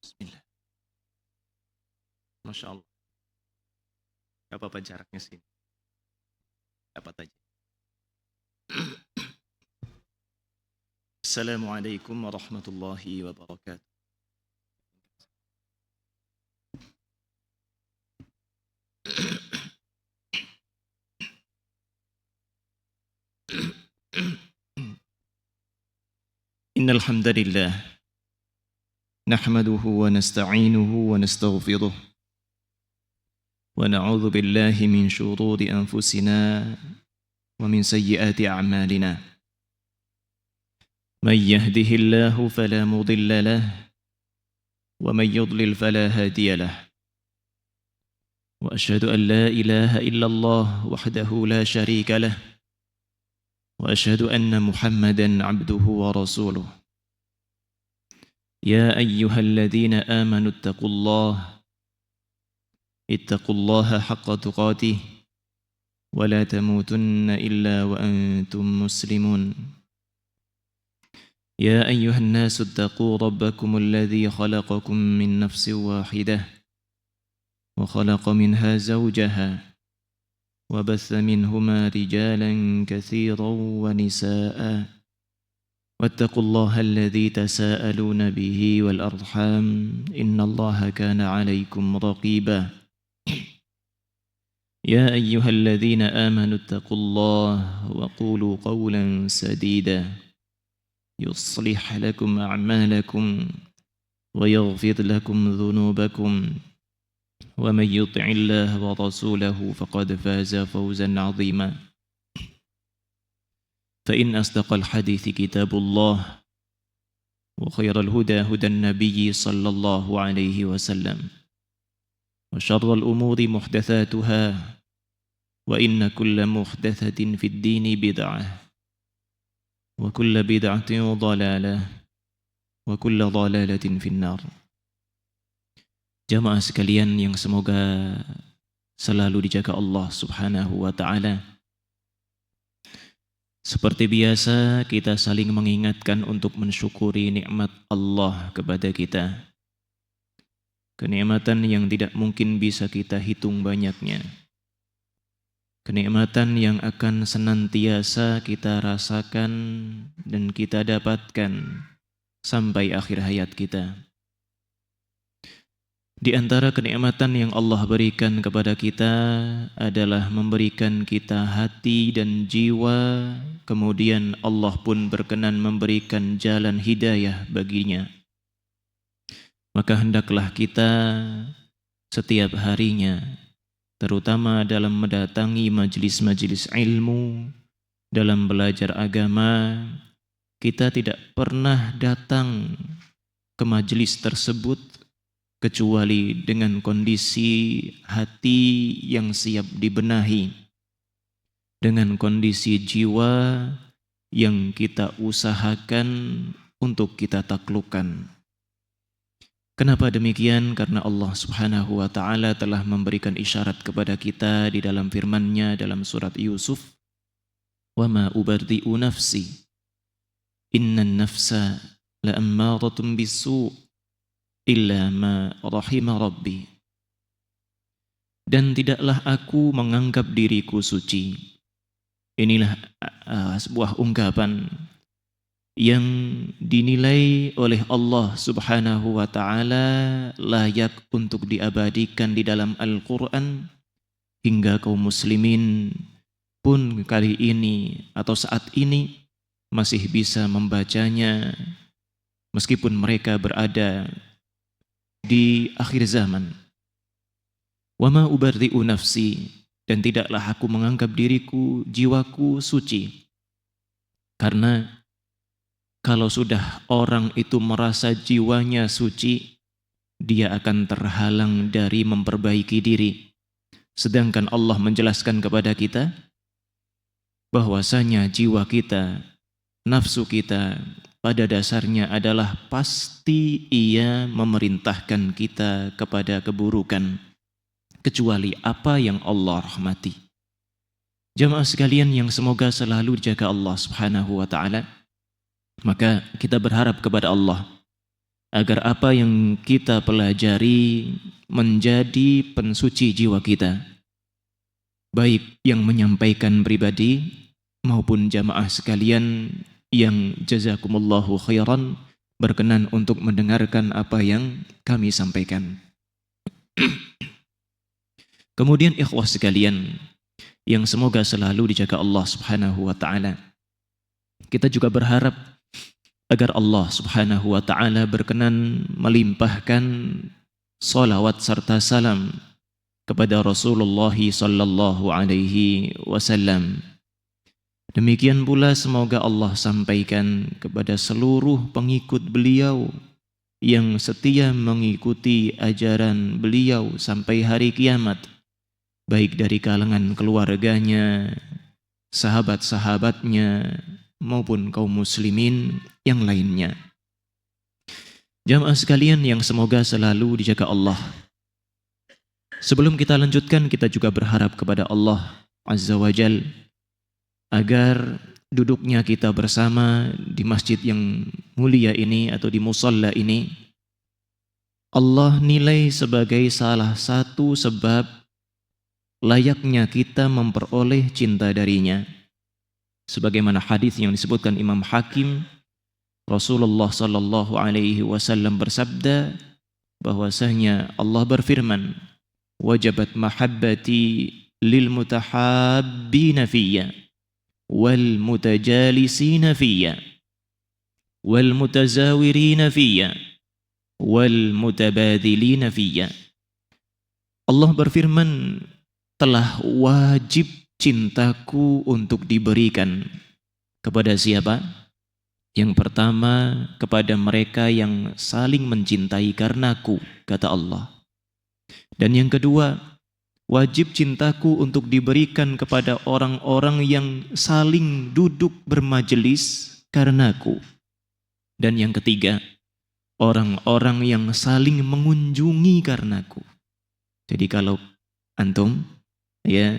Bismillah. Masya Allah. Gak apa-apa jaraknya sini. Dapat aja. Assalamualaikum warahmatullahi wabarakatuh. Innal hamdalillah nahmaduhu wa nasta'inuhu wa nastaghfiruh wa na'udzu billahi min shururi anfusina wa min sayyiati a'malina. Man yahdihillahu fala mudilla lahu wa man yudlil fala hadiya lahu. Wa asyhadu an la ilaha illallah wahdahu la syarika lahu wa asyhadu anna Muhammadan abduhu wa rasuluh. Ya ayyuhalladzina amanu ittaqullaha haqqa tuqatih wa la tamutunna illa wa antum muslimun. Ya ayyuhan nasu ittaqu rabbakumul ladzi khalaqakum min nafsin wahidah wa khalaqa minha zawjaha wa batha minhuma rijalan katsiran wa nisaa'a. واتقوا الله الذي تساءلون به والأرحام إن الله كان عليكم رقيبا يا أيها الذين آمنوا اتقوا الله وقولوا قولا سديدا يصلح لكم أعمالكم ويغفر لكم ذنوبكم ومن يطع الله ورسوله فقد فاز فوزا عظيما فإن أصدق الحديث كتاب الله وخير الهدى هدى النبي صلى الله عليه وسلم وشر الأمور محدثاتها وإن كل محدثة في الدين بدعة وكل بدعة ضلالة وكل ضلالة في النار. Jamaah sekalian yang semoga selalu dijaga Allah Subhanahu wa taala. Seperti biasa kita saling mengingatkan untuk mensyukuri nikmat Allah kepada kita. Kenikmatan yang tidak mungkin bisa kita hitung banyaknya. Kenikmatan yang akan senantiasa kita rasakan dan kita dapatkan sampai akhir hayat kita. Di antara kenikmatan yang Allah berikan kepada kita adalah memberikan kita hati dan jiwa, kemudian Allah pun berkenan memberikan jalan hidayah baginya. Maka hendaklah kita setiap harinya, terutama dalam mendatangi majelis-majelis ilmu, dalam belajar agama, kita tidak pernah datang ke majelis tersebut kecuali dengan kondisi hati yang siap dibenahi, dengan kondisi jiwa yang kita usahakan untuk kita taklukkan. Kenapa demikian? Karena Allah Subhanahu wa taala telah memberikan isyarat kepada kita di dalam firman-Nya dalam surat Yusuf, "Wa ma ubarri'u nafsi, innan nafsa la'ammaratun bis-su' illa ma rahima rabbi." Dan tidaklah aku menganggap diriku suci. Inilah sebuah ungkapan yang dinilai oleh Allah Subhanahu wa taala layak untuk diabadikan di dalam Al-Qur'an, hingga kaum muslimin pun kali ini atau saat ini masih bisa membacanya meskipun mereka berada di akhir zaman. Wa ma ubarri'u nafsi, dan tidaklah aku menganggap diriku, jiwaku suci. Karena kalau sudah orang itu merasa jiwanya suci, dia akan terhalang dari memperbaiki diri. Sedangkan Allah menjelaskan kepada kita bahwasanya jiwa kita, nafsu kita pada dasarnya adalah pasti ia memerintahkan kita kepada keburukan, kecuali apa yang Allah rahmati. Jamaah sekalian yang semoga selalu dijaga Allah Subhanahu wa taala, maka kita berharap kepada Allah agar apa yang kita pelajari menjadi pensuci jiwa kita, baik yang menyampaikan pribadi maupun jamaah sekalian yang jazakumullahu khairan berkenan untuk mendengarkan apa yang kami sampaikan. Kemudian ikhwah sekalian yang semoga selalu dijaga Allah Subhanahu wa taala. Kita juga berharap agar Allah Subhanahu wa taala berkenan melimpahkan salawat serta salam kepada Rasulullah sallallahu alaihi wasallam. Demikian pula semoga Allah sampaikan kepada seluruh pengikut beliau yang setia mengikuti ajaran beliau sampai hari kiamat, baik dari kalangan keluarganya, sahabat-sahabatnya, maupun kaum muslimin yang lainnya. Jamaah sekalian yang semoga selalu dijaga Allah. Sebelum kita lanjutkan, kita juga berharap kepada Allah Azza wa Jal agar duduknya kita bersama di masjid yang mulia ini atau di musalla ini Allah nilai sebagai salah satu sebab layaknya kita memperoleh cinta darinya. Sebagaimana hadis yang disebutkan Imam Hakim, Rasulullah sallallahu alaihi wasallam bersabda bahwasanya Allah berfirman, "Wajabat mahabbati lil mutahabbina fiyya wal mutajalisina fiyya wal mutazawirina fiyya wal mutabadilina fiyya." Allah berfirman, telah wajib cintaku untuk diberikan kepada siapa? Yang pertama, kepada mereka yang saling mencintai karenaku, kata Allah. Dan yang kedua, wajib cintaku untuk diberikan kepada orang-orang yang saling duduk bermajelis karenaku. Dan yang ketiga, orang-orang yang saling mengunjungi karenaku. Jadi kalau antum ya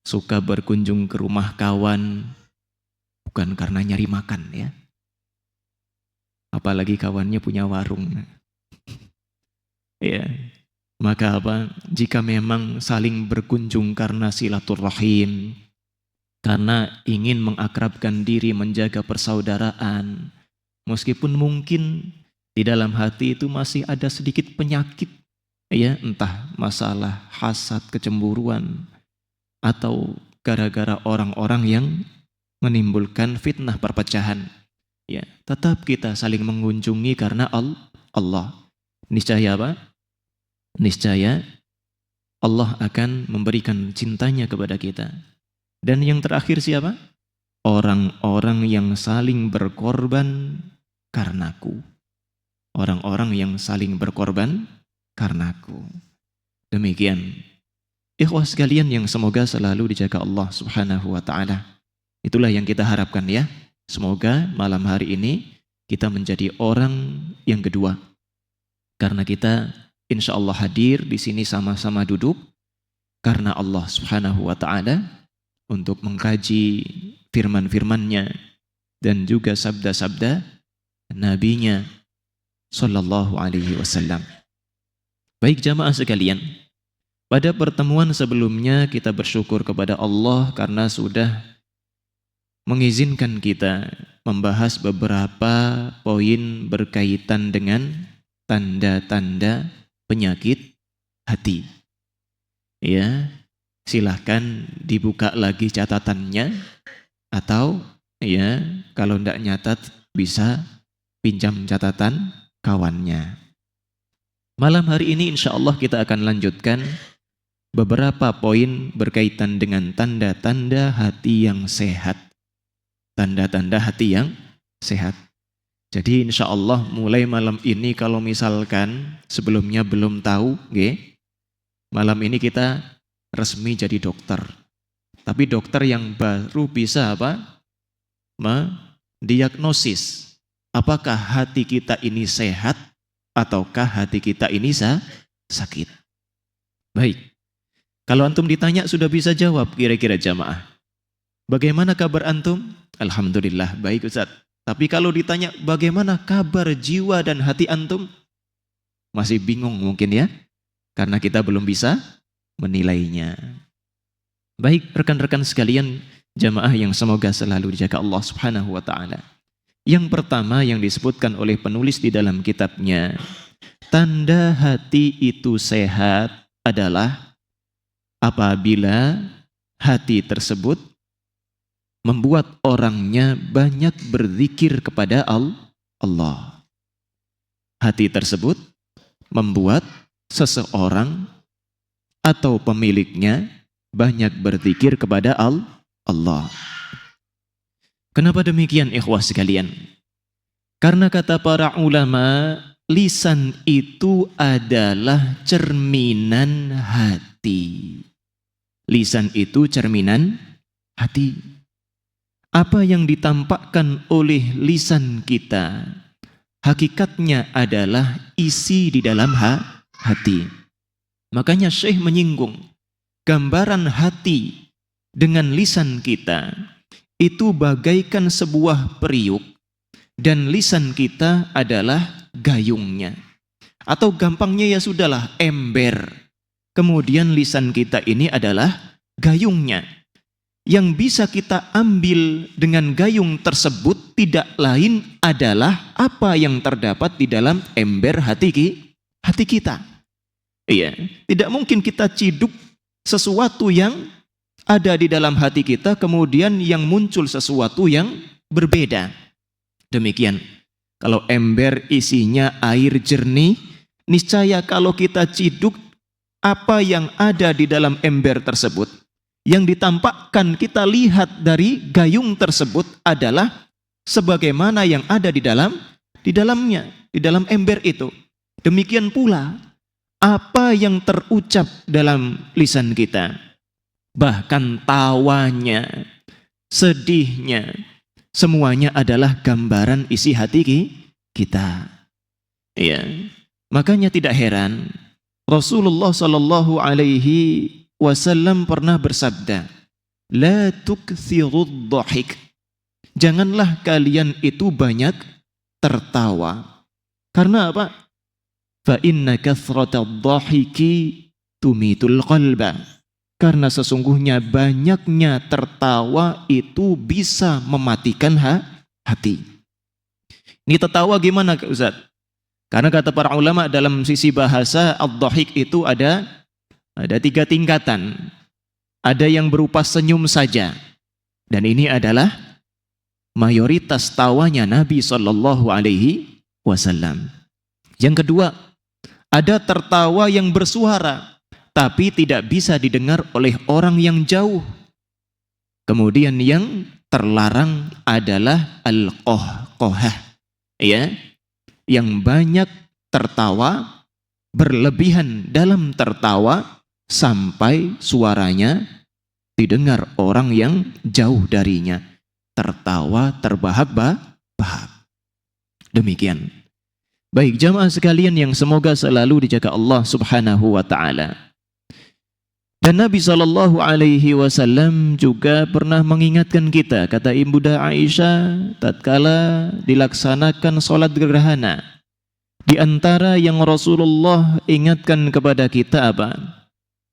suka berkunjung ke rumah kawan bukan karena nyari makan ya, apalagi kawannya punya warung ya, maka apa, jika memang saling berkunjung karena silaturahim, karena ingin mengakrabkan diri, menjaga persaudaraan, meskipun mungkin di dalam hati itu masih ada sedikit penyakit ya, entah masalah hasad, kecemburuan, atau gara-gara orang-orang yang menimbulkan fitnah perpecahan, ya, tetap kita saling mengunjungi karena Allah. Niscaya apa? Niscaya Allah akan memberikan cintanya kepada kita. Dan yang terakhir siapa? Orang-orang yang saling berkorban karenaku. Orang-orang yang saling berkorban karenaku. Demikian. Ikhwah sekalian yang semoga selalu dijaga Allah Subhanahu wa taala. Itulah yang kita harapkan ya. Semoga malam hari ini kita menjadi orang yang kedua. Karena kita insya Allah hadir di sini sama-sama duduk karena Allah Subhanahu wa taala untuk mengkaji firman-firman-Nya dan juga sabda-sabda nabinya sallallahu alaihi wasallam. Baik jamaah sekalian, pada pertemuan sebelumnya kita bersyukur kepada Allah karena sudah mengizinkan kita membahas beberapa poin berkaitan dengan tanda-tanda penyakit hati. Ya, silahkan dibuka lagi catatannya, atau ya kalau tidak nyatat bisa pinjam catatan kawannya. Malam hari ini insya Allah kita akan lanjutkan beberapa poin berkaitan dengan tanda-tanda hati yang sehat. Tanda-tanda hati yang sehat. Jadi insya Allah mulai malam ini kalau misalkan sebelumnya belum tahu, malam ini kita resmi jadi dokter. Tapi dokter yang baru bisa apa? Mendiagnosis apakah hati kita ini sehat ataukah hati kita ini sakit. Baik. Kalau antum ditanya sudah bisa jawab kira-kira jamaah. Bagaimana kabar antum? Alhamdulillah baik Ustaz. Tapi kalau ditanya bagaimana kabar jiwa dan hati antum, masih bingung mungkin ya, karena kita belum bisa menilainya. Baik rekan-rekan sekalian, jamaah yang semoga selalu dijaga Allah Subhanahu wa taala. Yang pertama yang disebutkan oleh penulis di dalam kitabnya, tanda hati itu sehat adalah apabila hati tersebut membuat orangnya banyak berzikir kepada Allah. Hati tersebut membuat seseorang atau pemiliknya banyak berzikir kepada Allah. Kenapa demikian ikhwah sekalian? Karena kata para ulama, lisan itu adalah cerminan hati. Lisan itu cerminan hati. Apa yang ditampakkan oleh lisan kita, hakikatnya adalah isi di dalam hati. Makanya Syekh menyinggung, gambaran hati dengan lisan kita itu bagaikan sebuah periuk, dan lisan kita adalah gayungnya. Atau gampangnya ya sudahlah, ember. Kemudian lisan kita ini adalah gayungnya. Yang bisa kita ambil dengan gayung tersebut tidak lain adalah apa yang terdapat di dalam ember hati kita. Iya, tidak mungkin kita ciduk sesuatu yang ada di dalam hati kita kemudian yang muncul sesuatu yang berbeda. Demikian, kalau ember isinya air jernih, niscaya kalau kita ciduk apa yang ada di dalam ember tersebut, yang ditampakkan kita lihat dari gayung tersebut adalah sebagaimana yang ada di dalamnya, di dalam ember itu. Demikian pula apa yang terucap dalam lisan kita, bahkan tawanya, sedihnya, semuanya adalah gambaran isi hati kita. Ya, makanya tidak heran Rasulullah Shallallahu Alaihi Wasallam pernah bersabda, la tukthirud dhahik, janganlah kalian itu banyak tertawa. Karena apa? Fa inna kathratad dhahiki tumitul qalba, karena sesungguhnya banyaknya tertawa itu bisa mematikan hati. Ini tertawa gimana Ustaz? Karena kata para ulama dalam sisi bahasa ad-dhahik itu ada 3 tingkatan. Ada yang berupa senyum saja, dan ini adalah mayoritas tawanya Nabi Shallallahu Alaihi Wasallam. Yang kedua, ada tertawa yang bersuara, tapi tidak bisa didengar oleh orang yang jauh. Kemudian yang terlarang adalah al-qahqahah, ya, yang banyak tertawa, berlebihan dalam tertawa sampai suaranya didengar orang yang jauh darinya, tertawa terbahak-bahak. Demikian. Baik jamaah sekalian yang semoga selalu dijaga Allah Subhanahu wa taala. Dan Nabi sallallahu alaihi wasallam juga pernah mengingatkan kita, kata Ibunda Aisyah, tatkala dilaksanakan salat gerhana, di antara yang Rasulullah ingatkan kepada kita apa?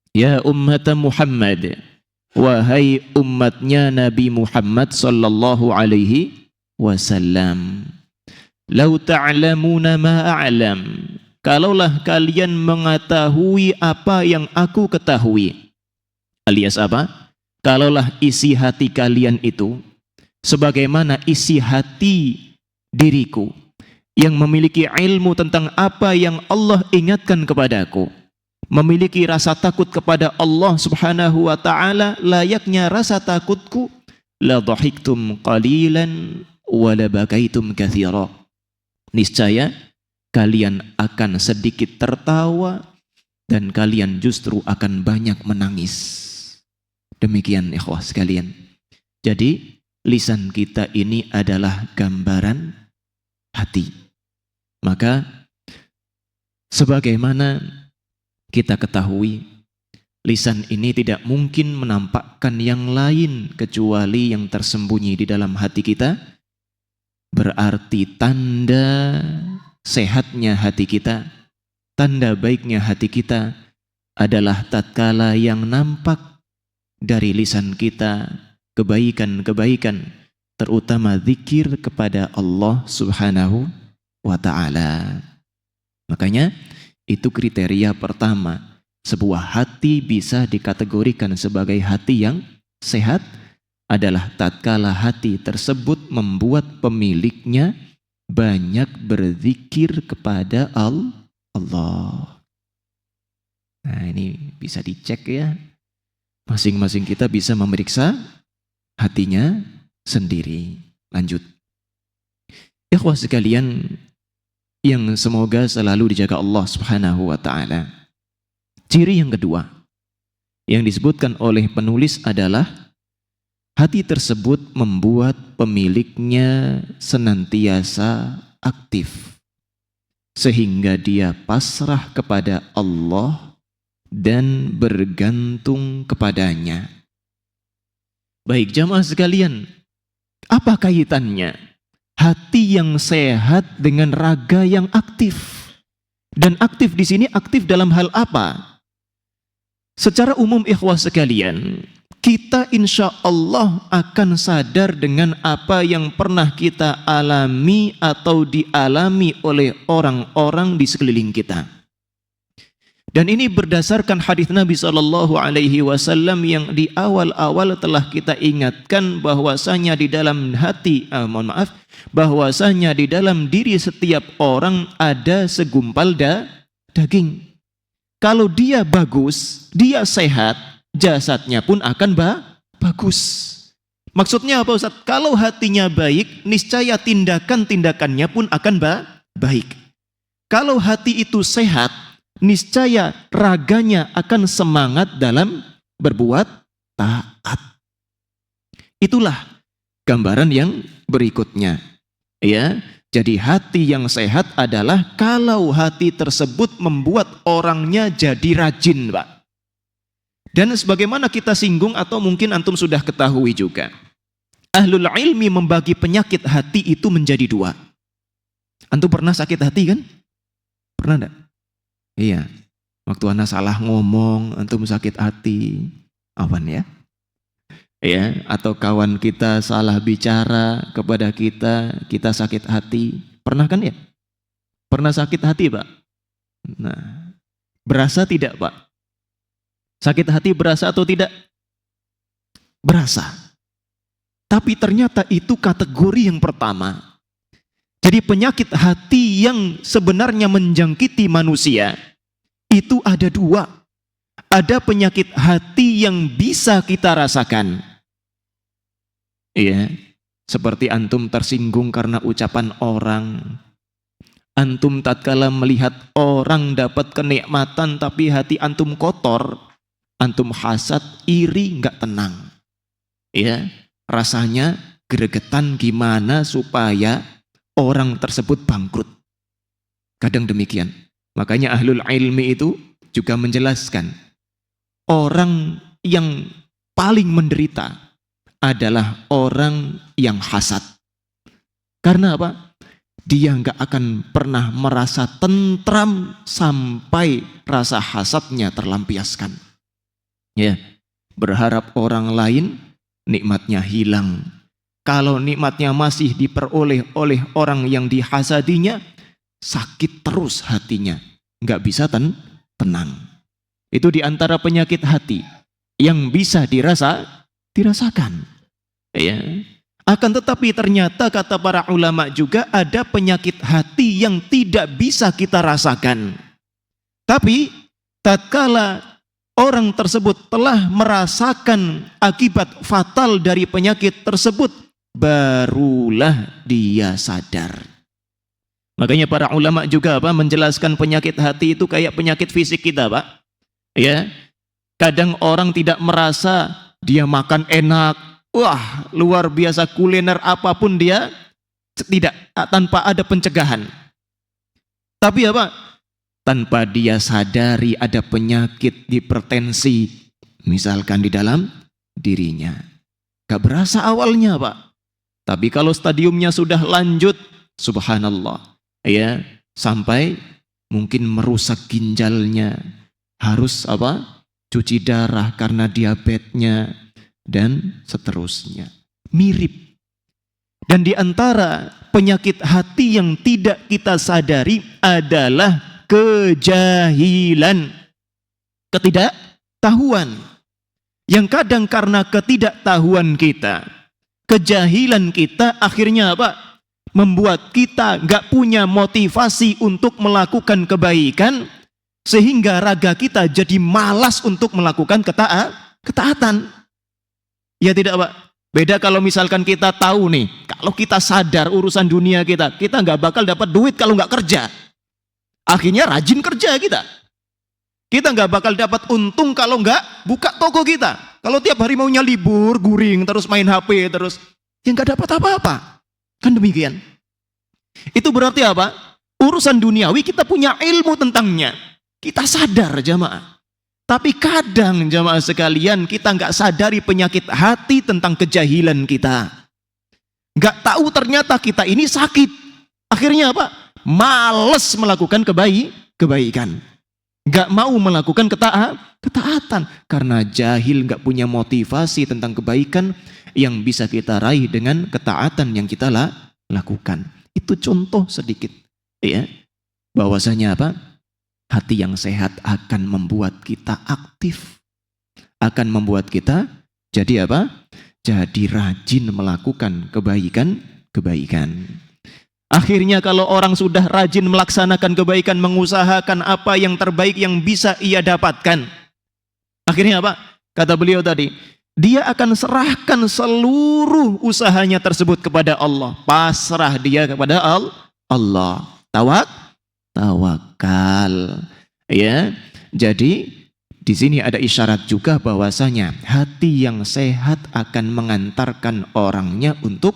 Ya ummata Muhammad, wahai umatnya Nabi Muhammad sallallahu alaihi wasallam, lau ta'lamuna ma a'lam, kalaulah kalian mengetahui apa yang aku ketahui, alias apa? Kalaulah isi hati kalian itu sebagaimana isi hati diriku yang memiliki ilmu tentang apa yang Allah ingatkan kepadaku, memiliki rasa takut kepada Allah Subhanahu wa taala layaknya rasa takutku, la dhahiktum qalilan wa la bakaitum katsira, niscaya kalian akan sedikit tertawa dan kalian justru akan banyak menangis. Demikian ikhwah sekalian. Jadi lisan kita ini adalah gambaran hati. Maka sebagaimana kita ketahui, lisan ini tidak mungkin menampakkan yang lain kecuali yang tersembunyi di dalam hati kita. Berarti tanda sehatnya hati kita, tanda baiknya hati kita adalah tatkala yang nampak dari lisan kita kebaikan-kebaikan, terutama zikir kepada Allah Subhanahu wa ta'ala. Makanya itu kriteria pertama. Sebuah hati bisa dikategorikan sebagai hati yang sehat adalah tatkala hati tersebut membuat pemiliknya banyak berzikir kepada Allah. Nah, ini bisa dicek ya. Masing-masing kita bisa memeriksa hatinya sendiri. Lanjut. Ikhwah sekalian yang semoga selalu dijaga Allah Subhanahu wa ta'ala. Ciri yang kedua yang disebutkan oleh penulis adalah hati tersebut membuat pemiliknya senantiasa aktif sehingga dia pasrah kepada Allah dan bergantung kepadanya. Baik jamaah sekalian, apa kaitannya hati yang sehat dengan raga yang aktif? Dan aktif di sini aktif dalam hal apa? Secara umum ikhwah sekalian, kita insya Allah akan sadar dengan apa yang pernah kita alami atau dialami oleh orang-orang di sekeliling kita. Dan ini berdasarkan hadis Nabi SAW yang di awal-awal telah kita ingatkan bahwasanya di dalam hati, bahwasanya di dalam diri setiap orang ada segumpal daging. Kalau dia bagus, dia sehat, jasadnya pun akan bagus. Maksudnya apa Ustaz? Kalau hatinya baik, niscaya tindakan-tindakannya pun akan baik. Kalau hati itu sehat, niscaya raganya akan semangat dalam berbuat taat. Itulah gambaran yang berikutnya. Ya, jadi hati yang sehat adalah kalau hati tersebut membuat orangnya jadi rajin, Pak. Dan sebagaimana kita singgung atau mungkin antum sudah ketahui juga, ahlul ilmi membagi penyakit hati itu menjadi dua. Antum pernah sakit hati kan? Pernah enggak? Iya. Waktu anak salah ngomong, antum sakit hati. Awan ya? Ya, atau kawan kita salah bicara kepada kita, kita sakit hati. Pernah kan ya? Pernah sakit hati, Pak? Nah, berasa tidak, Pak? Sakit hati berasa atau tidak? Berasa. Tapi ternyata itu kategori yang pertama. Jadi penyakit hati yang sebenarnya menjangkiti manusia, itu ada dua. Ada penyakit hati yang bisa kita rasakan. Iya, seperti antum tersinggung karena ucapan orang. Antum tatkala melihat orang dapat kenikmatan tapi hati antum kotor, antum hasad, iri, enggak tenang. Ya, rasanya gregetan gimana supaya orang tersebut bangkrut. Kadang demikian. Makanya ahlul ilmi itu juga menjelaskan orang yang paling menderita adalah orang yang hasad. Karena apa? Dia enggak akan pernah merasa tentram sampai rasa hasadnya terlampiaskan. Ya, berharap orang lain nikmatnya hilang. Kalau nikmatnya masih diperoleh oleh orang yang dihasadinya, sakit terus hatinya, enggak bisa tenang. Itu diantara penyakit hati yang bisa dirasakan. Ya. Akan tetapi ternyata kata para ulama juga ada penyakit hati yang tidak bisa kita rasakan. Tapi tatkala orang tersebut telah merasakan akibat fatal dari penyakit tersebut, barulah dia sadar. Makanya para ulama juga menjelaskan penyakit hati itu kayak penyakit fisik kita, Pak. Ya. Kadang orang tidak merasa dia makan enak, wah luar biasa kuliner apapun dia tidak, tanpa ada pencegahan. Tapi apa? Tanpa dia sadari ada penyakit hipertensi misalkan di dalam dirinya. Gak berasa awalnya, Pak. Tapi kalau stadiumnya sudah lanjut, subhanallah, ya, sampai mungkin merusak ginjalnya, harus cuci darah karena diabetesnya, dan seterusnya. Mirip. Dan di antara penyakit hati yang tidak kita sadari adalah kejahilan, ketidaktahuan. Yang kadang karena ketidaktahuan kita, kejahilan kita akhirnya membuat kita gak punya motivasi untuk melakukan kebaikan, sehingga raga kita jadi malas untuk melakukan ketaatan. Ya tidak Pak? Beda kalau misalkan kita tahu nih, kalau kita sadar urusan dunia kita gak bakal dapat duit kalau gak kerja. Akhirnya rajin kerja kita. Kita nggak bakal dapat untung kalau nggak buka toko kita. Kalau tiap hari maunya libur, guring, terus main HP, terus ya nggak dapat apa-apa. Kan demikian. Itu berarti apa? Urusan duniawi kita punya ilmu tentangnya. Kita sadar jamaah. Tapi kadang jamaah sekalian kita nggak sadari penyakit hati tentang kejahilan kita. Nggak tahu ternyata kita ini sakit. Akhirnya apa? Males melakukan kebaikan. Gak mau melakukan ketaatan karena jahil, gak punya motivasi tentang kebaikan yang bisa kita raih dengan ketaatan yang kita lakukan. Itu contoh sedikit, ya, bahwasanya hati yang sehat akan membuat kita aktif, akan membuat kita jadi jadi rajin melakukan kebaikan. Akhirnya kalau orang sudah rajin melaksanakan kebaikan, mengusahakan apa yang terbaik yang bisa ia dapatkan, akhirnya kata beliau tadi, dia akan serahkan seluruh usahanya tersebut kepada Allah. Pasrah dia kepada Allah. Tawakal. Ya. Jadi di sini ada isyarat juga bahwasanya hati yang sehat akan mengantarkan orangnya untuk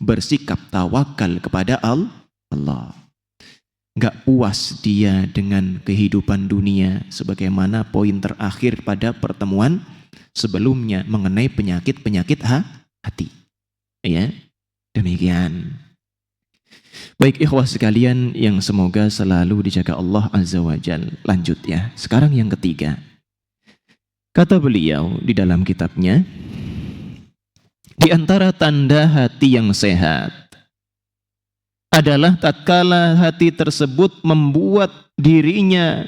bersikap tawakal kepada Allah. Gak puas dia dengan kehidupan dunia, sebagaimana poin terakhir pada pertemuan sebelumnya mengenai penyakit hati. Ya, demikian. Baik ikhwah sekalian yang semoga selalu dijaga Allah Azza wa Jalla. Lanjut ya. Sekarang yang ketiga. Kata beliau di dalam kitabnya, di antara tanda hati yang sehat adalah tatkala hati tersebut membuat dirinya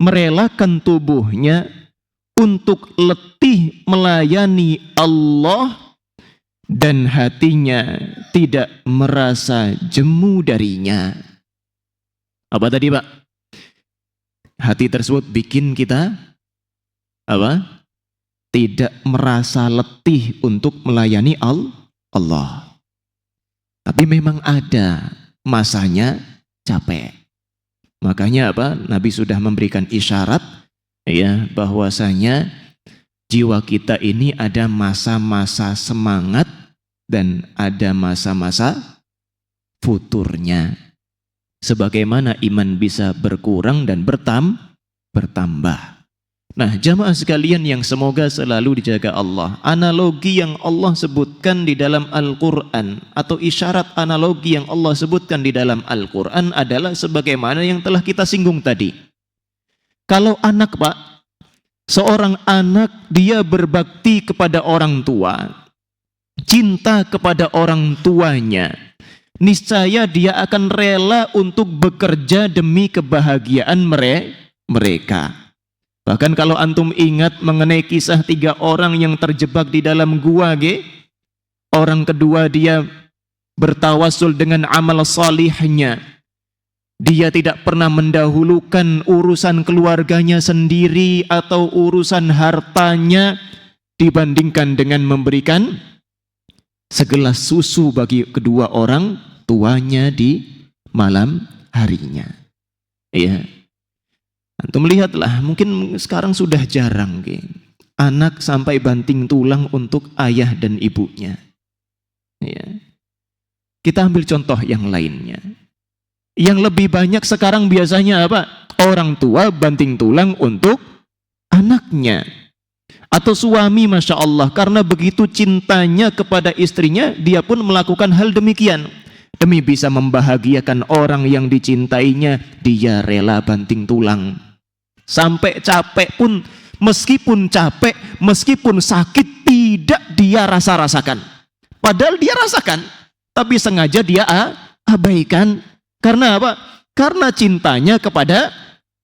merelakan tubuhnya untuk letih melayani Allah dan hatinya tidak merasa jemu darinya. Apa tadi Pak? Hati tersebut bikin kita tidak merasa letih untuk melayani Allah. Tapi memang ada masanya capek. Makanya Nabi sudah memberikan isyarat ya bahwasanya jiwa kita ini ada masa-masa semangat dan ada masa-masa futurnya. Sebagaimana iman bisa berkurang dan bertambah. Nah, jamaah sekalian yang semoga selalu dijaga Allah, analogi yang Allah sebutkan di dalam Al-Quran atau isyarat analogi yang Allah sebutkan di dalam Al-Quran adalah sebagaimana yang telah kita singgung tadi. Kalau anak seorang anak dia berbakti kepada orang tua, cinta kepada orang tuanya, niscaya dia akan rela untuk bekerja demi kebahagiaan mereka. Bahkan kalau antum ingat mengenai kisah 3 orang yang terjebak di dalam gua, orang kedua dia bertawasul dengan amal salihnya. Dia tidak pernah mendahulukan urusan keluarganya sendiri atau urusan hartanya dibandingkan dengan memberikan segelas susu bagi kedua orang tuanya di malam harinya. Ya. Antum lihatlah, mungkin sekarang sudah jarang anak sampai banting tulang untuk ayah dan ibunya. Ya. Kita ambil contoh yang lainnya. Yang lebih banyak sekarang biasanya orang tua banting tulang untuk anaknya. Atau suami, Masya Allah, karena begitu cintanya kepada istrinya, dia pun melakukan hal demikian. Demi bisa membahagiakan orang yang dicintainya, dia rela banting tulang. Sampai capek pun, meskipun capek, meskipun sakit, tidak dia rasakan. Padahal dia rasakan, tapi sengaja dia abaikan. Karena apa? Karena cintanya kepada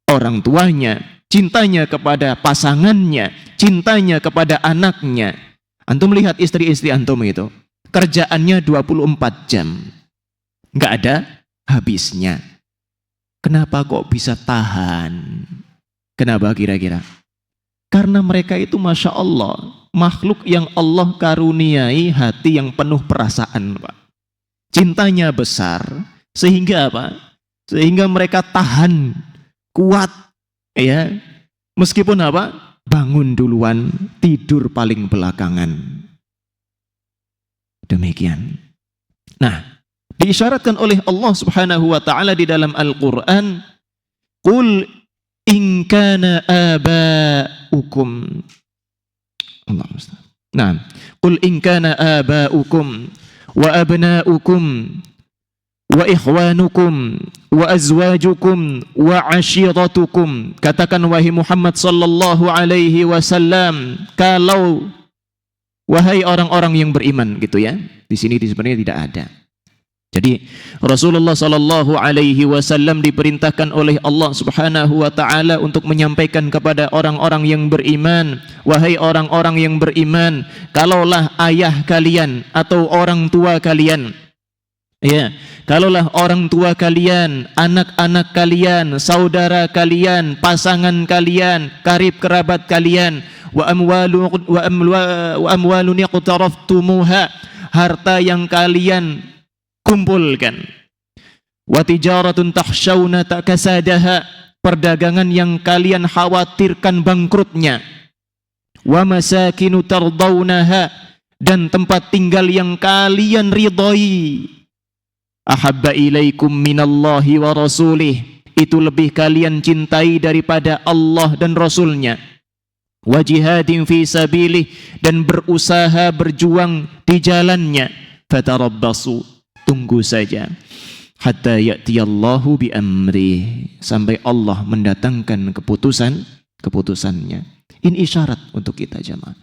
orang tuanya, cintanya kepada pasangannya, cintanya kepada anaknya. Antum lihat istri-istri antum itu, kerjaannya 24 jam. Nggak ada habisnya. Kenapa kok bisa tahan? Kenapa kira-kira? Karena mereka itu Masya Allah, makhluk yang Allah karuniai hati yang penuh perasaan, Pak. Cintanya besar, sehingga apa? Sehingga mereka tahan, kuat, ya. Meskipun apa? Bangun duluan, tidur paling belakangan. Demikian. Nah, diisyaratkan oleh Allah Subhanahu wa taala di dalam Al-Qur'an, "Qul in kana aba'ukum." Allah musta'an. Nah, "Qul in kana aba'ukum wa abna'ukum wa ikhwanukum wa azwajukum wa ashiratukum." Katakan wahai Muhammad sallallahu alaihi wasallam, kalau wahai orang-orang yang beriman, gitu ya. Di sini sebenarnya tidak ada. Jadi Rasulullah sallallahu alaihi wasallam diperintahkan oleh Allah Subhanahu wa taala untuk menyampaikan kepada orang-orang yang beriman, wahai orang-orang yang beriman, kalaulah ayah kalian atau orang tua kalian, ya, kalaulah orang tua kalian, anak-anak kalian, saudara kalian, pasangan kalian, karib kerabat kalian, wa amwalun yaqtaraftumuha, harta yang kalian kumpulkan, wa tijaratun takhshawna kasadaha, perdagangan yang kalian khawatirkan bangkrutnya, wa masakinu tardawnaha, dan tempat tinggal yang kalian ridhai, ahabba ilaikum minallahi wa rasulih, itu lebih kalian cintai daripada Allah dan Rasulnya, wa jihadin fi sabilih, dan berusaha berjuang di jalannya, fatarabbasu, tunggu saja, hatta ya'tiyallahu bi amri, sampai Allah mendatangkan keputusannya. Ini isyarat untuk kita jamaah.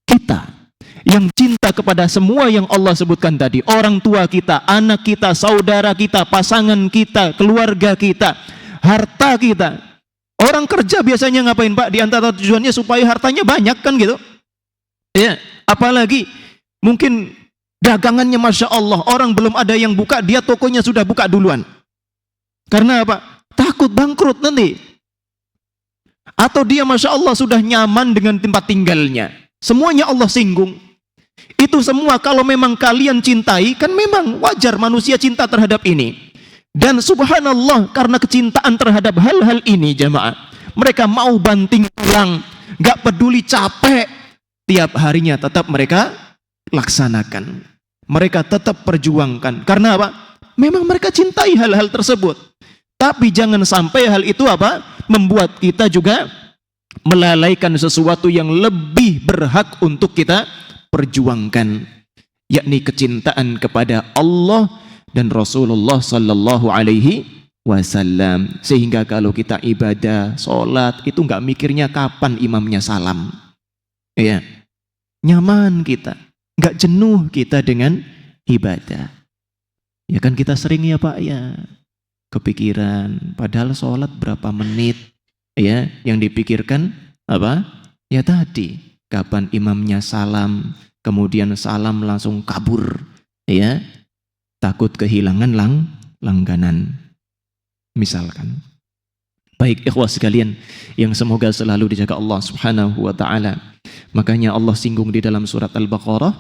Kita yang cinta kepada semua yang Allah sebutkan tadi, orang tua kita, anak kita, saudara kita, pasangan kita, keluarga kita, harta kita. Orang kerja biasanya ngapain, Pak? Di antara tujuannya supaya hartanya banyak, kan gitu. Ya, apalagi mungkin dagangannya Masya Allah, orang belum ada yang buka, dia tokonya sudah buka duluan. Karena apa? Takut bangkrut nanti. Atau dia Masya Allah sudah nyaman dengan tempat tinggalnya. Semuanya Allah singgung. Itu semua kalau memang kalian cintai, kan memang wajar manusia cinta terhadap ini. Dan subhanallah, karena kecintaan terhadap hal-hal ini jamaah, mereka mau banting tulang, gak peduli capek, tiap harinya tetap mereka laksanakan. Mereka tetap perjuangkan. Karena apa? Memang mereka cintai hal-hal tersebut. Tapi jangan sampai hal itu apa? Membuat kita juga melalaikan sesuatu yang lebih berhak untuk kita perjuangkan, yakni kecintaan kepada Allah dan Rasulullah sallallahu alaihi wasallam. Sehingga kalau kita ibadah, sholat, itu nggak mikirnya kapan imamnya salam. Ya, nyaman kita. Nggak jenuh kita dengan ibadah. Ya kan kita sering ya Pak ya, kepikiran, padahal sholat berapa menit, ya, yang dipikirkan apa? Ya tadi, kapan imamnya salam, kemudian salam langsung kabur, ya, takut kehilangan langganan, misalkan. Baik ikhwah sekalian yang semoga selalu dijaga Allah Subhanahu wa taala. Makanya Allah singgung di dalam surat Al-Baqarah,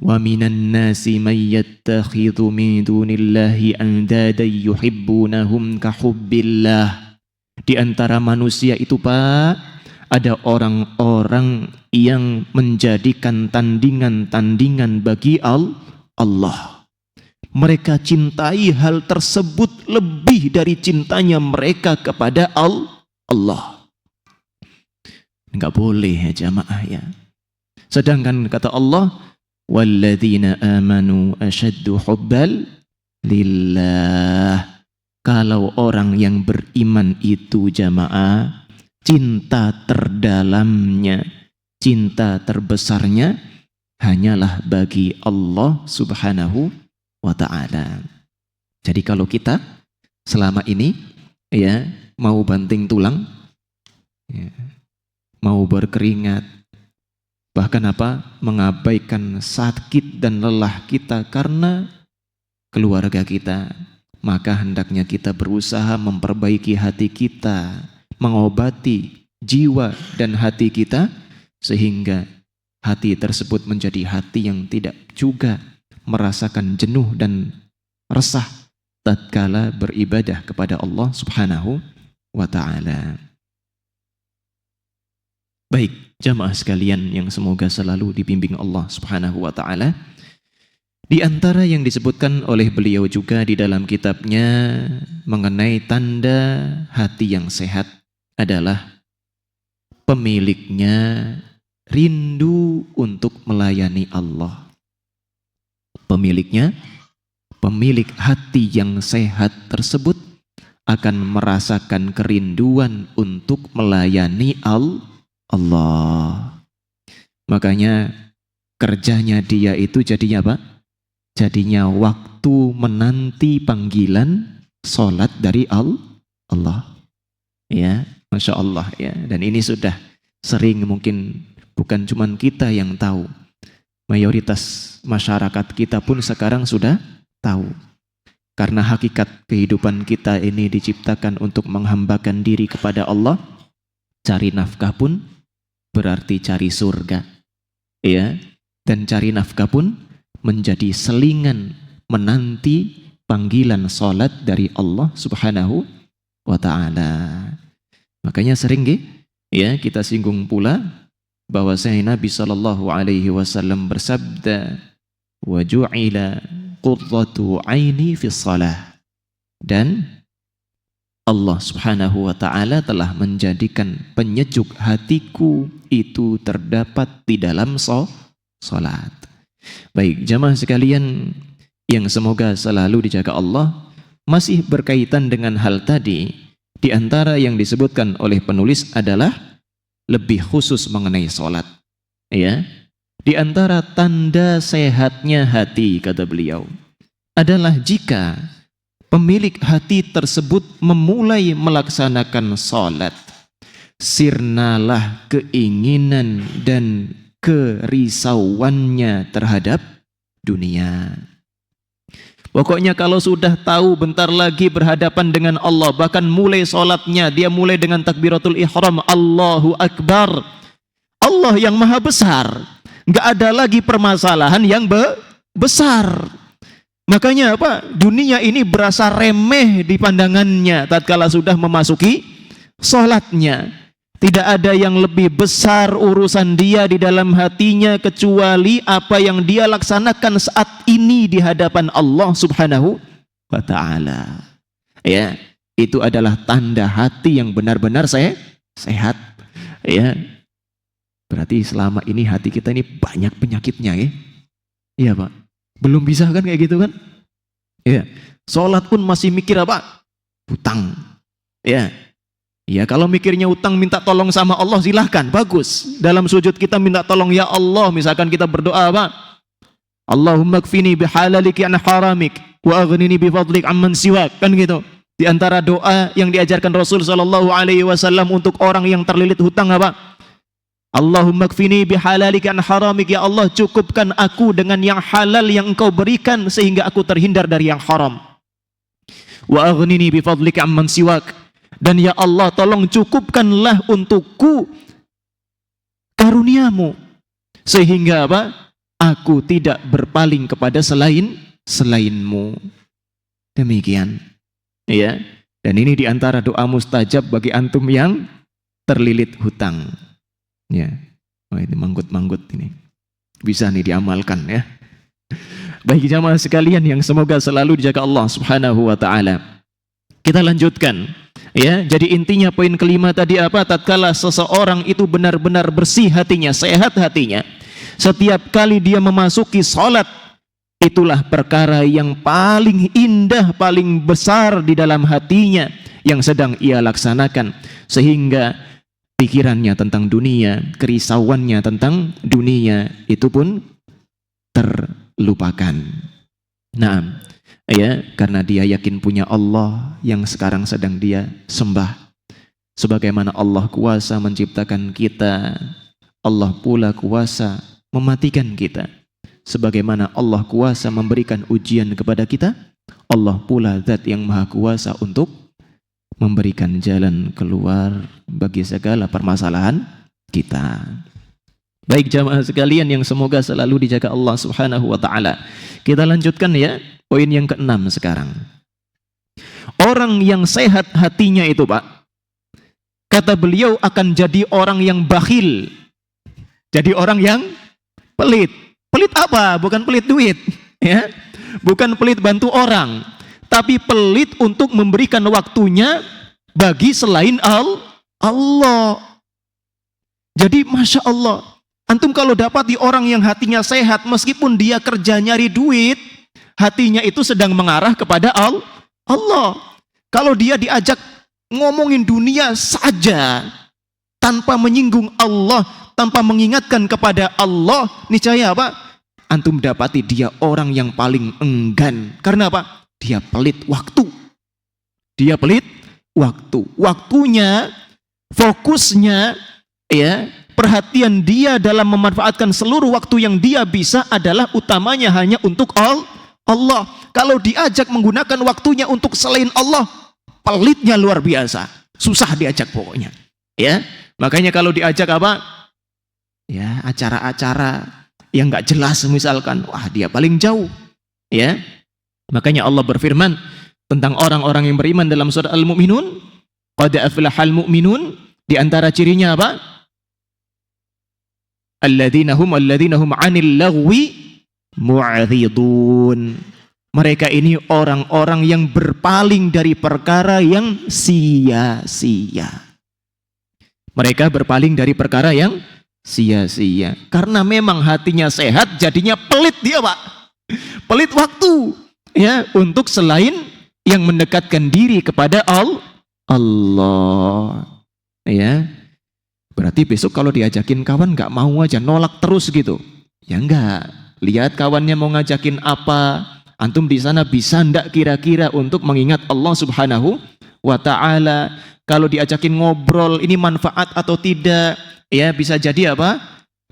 wa minan nasi may yattakhidhu min dunillahi andadan yuhibbunahum ka hubbillah. Di antara manusia itu Pak, ada orang-orang yang menjadikan tandingan-tandingan bagi Allah. Mereka cintai hal tersebut lebih dari cintanya mereka kepada Allah. Enggak boleh ya jamaah ya. Sedangkan kata Allah, walladzina amanu asyaddu hubbal lillah. Kalau orang yang beriman itu jamaah, cinta terdalamnya, cinta terbesarnya hanyalah bagi Allah Subhanahu wa ta'ala. Jadi kalau kita selama ini ya mau banting tulang, ya, mau berkeringat, bahkan mengabaikan sakit dan lelah kita karena keluarga kita, maka hendaknya kita berusaha memperbaiki hati kita, mengobati jiwa dan hati kita, sehingga hati tersebut menjadi hati yang tidak juga merasakan jenuh dan resah tatkala beribadah kepada Allah Subhanahu wa ta'ala. Baik, jamaah sekalian yang semoga selalu dibimbing Allah Subhanahu wa ta'ala. Di antara yang disebutkan oleh beliau juga di dalam kitabnya mengenai tanda hati yang sehat adalah pemiliknya rindu untuk melayani Allah. Pemilik hati yang sehat tersebut akan merasakan kerinduan untuk melayani Allah. Makanya kerjanya dia itu jadinya apa? Jadinya waktu menanti panggilan sholat dari Allah. Ya, Masya Allah ya. Dan ini sudah sering, mungkin bukan cuma kita yang tahu, mayoritas masyarakat kita pun sekarang sudah tahu. Karena hakikat kehidupan kita ini diciptakan untuk menghambakan diri kepada Allah. Cari nafkah pun berarti cari surga. Ya, dan cari nafkah pun menjadi selingan menanti panggilan salat dari Allah Subhanahu wa ta'ala. Makanya sering ya kita singgung pula bahwasanya Nabi sallallahu alaihi wasallam bersabda, wa ju'ila qurratu aini fi shalah, dan Allah Subhanahu wa ta'ala telah menjadikan penyejuk hatiku itu terdapat di dalam salat. Baik, jamaah sekalian yang semoga selalu dijaga Allah, masih berkaitan dengan hal tadi, di antara yang disebutkan oleh penulis adalah lebih khusus mengenai salat. Ya, di antara tanda sehatnya hati, kata beliau, adalah jika pemilik hati tersebut memulai melaksanakan salat, sirnalah keinginan dan kerisauannya terhadap dunia. Pokoknya kalau sudah tahu bentar lagi berhadapan dengan Allah, bahkan mulai sholatnya dia mulai dengan takbiratul ihram, Allahu Akbar, Allah yang maha besar, nggak ada lagi permasalahan yang besar. Makanya dunia ini berasa remeh di pandangannya tatkala sudah memasuki sholatnya. Tidak ada yang lebih besar urusan dia di dalam hatinya kecuali apa yang dia laksanakan saat ini di hadapan Allah Subhanahu wa ta'ala. Ya, itu adalah tanda hati yang benar-benar sehat. Ya, berarti selama ini hati kita ini banyak penyakitnya, ya. Iya Pak. Belum bisa kan kayak gitu kan? Ya, sholat pun masih mikir hutang. Ya. Ya, kalau mikirnya utang minta tolong sama Allah silahkan, bagus. Dalam sujud kita minta tolong, ya Allah, misalkan kita berdoa Allahumma kfini bihalaliki an haramik wa aghnini bifadlik amman siwak, kan gitu. Di antara doa yang diajarkan Rasul sallallahu alaihi wasallam untuk orang yang terlilit hutang Allahumma kfini bihalaliki an haramik, ya Allah cukupkan aku dengan yang halal yang engkau berikan sehingga aku terhindar dari yang haram. Wa aghnini bifadlik amman siwak, dan ya Allah tolong cukupkanlah untukku karuniamu sehingga aku tidak berpaling kepada selainmu. Demikian, ya. Dan ini diantara doa mustajab bagi antum yang terlilit hutang. Ya, ini manggut-manggut ini bisa nih diamalkan, ya. Baik jamaah sekalian yang semoga selalu dijaga Allah Subhanahu wa ta'ala. Kita lanjutkan. Ya, jadi intinya poin kelima tadi apa? Tatkala seseorang itu benar-benar bersih hatinya, sehat hatinya, setiap kali dia memasuki salat, itulah perkara yang paling indah, paling besar di dalam hatinya yang sedang ia laksanakan, sehingga pikirannya tentang dunia, kerisauannya tentang dunia itu pun terlupakan. Nah, ya, karena dia yakin punya Allah yang sekarang sedang dia sembah. Sebagaimana Allah kuasa menciptakan kita, Allah pula kuasa mematikan kita. Sebagaimana Allah kuasa memberikan ujian kepada kita, Allah pula zat yang maha kuasa untuk memberikan jalan keluar bagi segala permasalahan kita. Baik jamaah sekalian yang semoga selalu dijaga Allah Subhanahu wa taala. Kita lanjutkan ya, poin yang keenam sekarang. Orang yang sehat hatinya itu, Pak, kata beliau akan jadi orang yang bakhil. Jadi orang yang pelit. Pelit apa? Bukan pelit duit, ya. Bukan pelit bantu orang, tapi pelit untuk memberikan waktunya bagi selain Allah. Jadi Masya Allah, antum kalau dapat di orang yang hatinya sehat, meskipun dia kerja nyari duit, hatinya itu sedang mengarah kepada Allah. Kalau dia diajak ngomongin dunia saja, tanpa menyinggung Allah, tanpa mengingatkan kepada Allah, niscaya apa? Antum dapati dia orang yang paling enggan. Karena apa? Dia pelit waktu. Dia pelit waktu. Waktunya, fokusnya, ya, perhatian dia dalam memanfaatkan seluruh waktu yang dia bisa adalah utamanya hanya untuk Allah. Kalau diajak menggunakan waktunya untuk selain Allah, pelitnya luar biasa. Susah diajak pokoknya. Ya, makanya kalau diajak apa? Ya, acara-acara yang nggak jelas misalkan, wah dia paling jauh. Ya, makanya Allah berfirman tentang orang-orang yang beriman dalam surah Al-Mu'minun, qad aflahal mu'minun, di antara cirinya apa? Alladzina hum 'anil lagwi mu'ridun. Mereka ini orang-orang yang berpaling dari perkara yang sia-sia. Mereka berpaling dari perkara yang sia-sia. Karena memang hatinya sehat, jadinya pelit dia, Pak. Pelit waktu, ya, untuk selain yang mendekatkan diri kepada Allah. Ya. Berarti besok kalau diajakin kawan nggak mau aja, nolak terus gitu. Ya enggak. Lihat kawannya mau ngajakin apa, antum di sana bisa ndak kira-kira untuk mengingat Allah Subhanahu wa taala. Kalau diajakin ngobrol ini manfaat atau tidak, ya bisa jadi apa?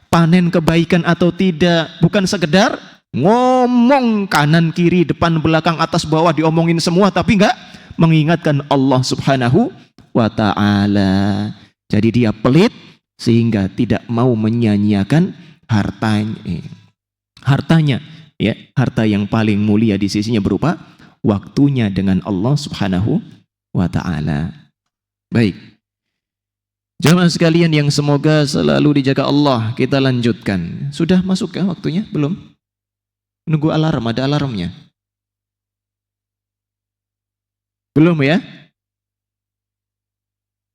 Panen kebaikan atau tidak, bukan sekedar ngomong kanan kiri depan belakang atas bawah diomongin semua tapi enggak mengingatkan Allah Subhanahu wa taala. Jadi dia pelit sehingga tidak mau menyanyiakan hartanya, ya, harta yang paling mulia di sisinya berupa waktunya dengan Allah Subhanahu wa taala. Baik. Jamaah sekalian yang semoga selalu dijaga Allah, kita lanjutkan. Sudah masuk ya waktunya? Belum? Nunggu alarm, ada alarmnya. Belum ya?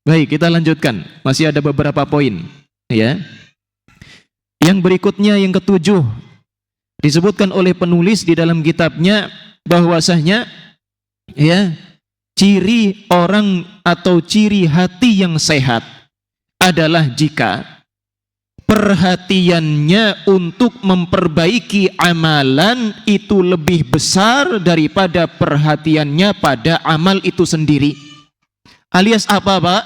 Baik, kita lanjutkan. Masih ada beberapa poin, ya. Yang berikutnya yang ketujuh, disebutkan oleh penulis di dalam kitabnya bahwasanya, ya, ciri orang atau ciri hati yang sehat adalah jika perhatiannya untuk memperbaiki amalan itu lebih besar daripada perhatiannya pada amal itu sendiri. Alias apa, Pak?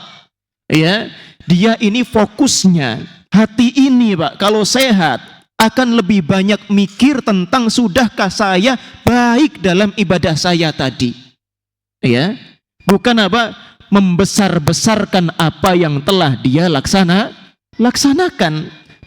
Ya, dia ini fokusnya, hati ini, Pak, kalau sehat akan lebih banyak mikir tentang sudahkah saya baik dalam ibadah saya tadi. Ya, bukan apa? Membesar-besarkan apa yang telah dia laksanakan.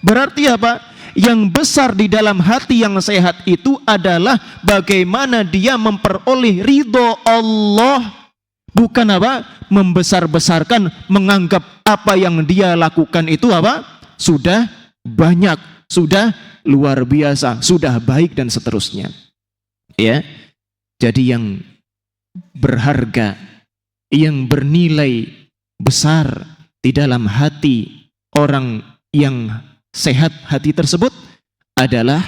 Berarti apa? Yang besar di dalam hati yang sehat itu adalah bagaimana dia memperoleh ridho Allah. Bukan apa? Membesar-besarkan, menganggap apa yang dia lakukan itu apa? Sudah banyak, sudah luar biasa, sudah baik dan seterusnya. Ya. Jadi yang berharga, yang bernilai besar di dalam hati orang yang sehat hati tersebut adalah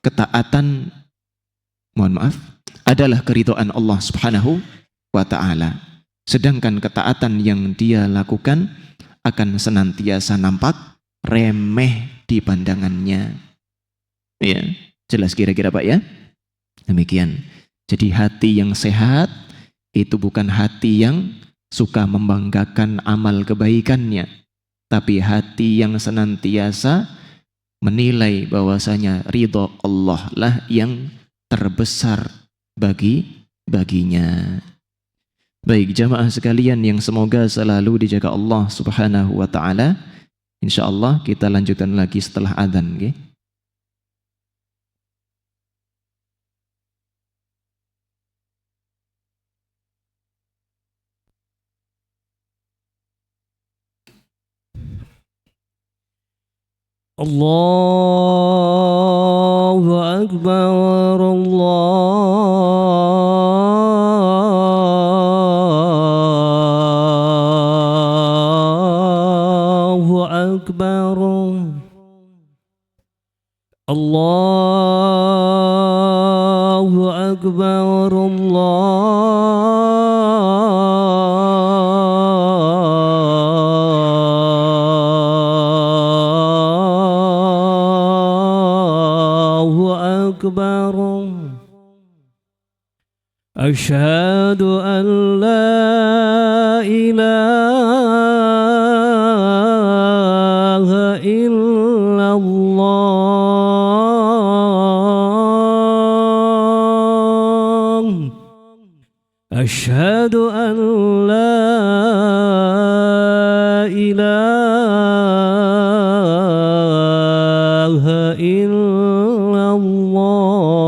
ketaatan, mohon maaf, adalah keridhaan Allah Subhanahu wa ta'ala. Sedangkan ketaatan yang dia lakukan akan senantiasa nampak remeh di pandangannya. Ya, jelas kira-kira Pak ya? Demikian. Jadi hati yang sehat itu bukan hati yang suka membanggakan amal kebaikannya, tapi hati yang senantiasa menilai bahwasanya ridha Allah lah yang terbesar baginya. Baik jamaah sekalian yang semoga selalu dijaga Allah Subhanahu wa ta'ala. InsyaAllah kita lanjutkan lagi setelah adzan. Okay? Allahu Akbar, Allahu Akbar, Allahu Akbar, أكبر أشهد أن لا إله إلا الله أشهد أن لا إله إلا الله